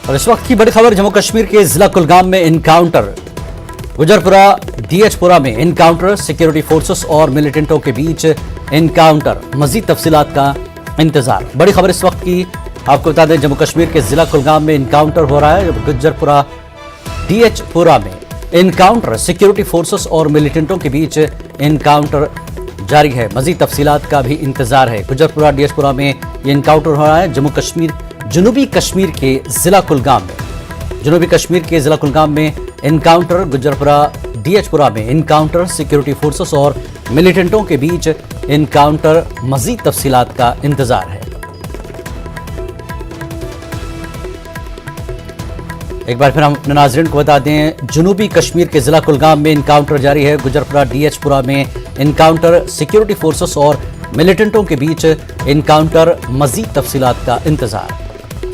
اور اس وقت کی بڑی خبر جموں کشمیر کے ضلع کلگام میں انکاؤنٹر، گجرپورہ ڈی ایچ پورہ میں انکاؤنٹر، سیکیورٹی فورسز اور ملیٹنٹوں کے بیچ انکاؤنٹر، مزید تفصیلات کا انتظار۔ بڑی خبر اس وقت کی آپ کو بتا دیں، جموں کشمیر کے ضلع کلگام میں انکاؤنٹر ہو رہا ہے۔ گجرپورہ ڈی ایچ پورہ میں انکاؤنٹر، سیکیورٹی فورسز اور ملیٹنٹوں کے بیچ انکاؤنٹر جاری ہے، مزید تفصیلات کا بھی انتظار ہے۔ گجرپورہ ڈی ایچ پورہ میں یہ انکاؤنٹر ہو رہا ہے جنوبی کشمیر کے ضلع کلگام میں۔ جنوبی کشمیر کے ضلع کلگام میں انکاؤنٹر، گجرپورہ ڈی ایچ پورہ میں انکاؤنٹر، سیکیورٹی فورسز اور ملیٹنٹوں کے بیچ انکاؤنٹر، مزید تفصیلات کا انتظار ہے۔ ایک بار پھر ہم اپنے ناظرین کو بتا دیں، جنوبی کشمیر کے ضلع کلگام میں انکاؤنٹر جاری ہے۔ گجرپورہ ڈی ایچ پورہ میں انکاؤنٹر، سیکیورٹی فورسز اور ملیٹنٹوں کے بیچ انکاؤنٹر، مزید تفصیلات کا انتظار۔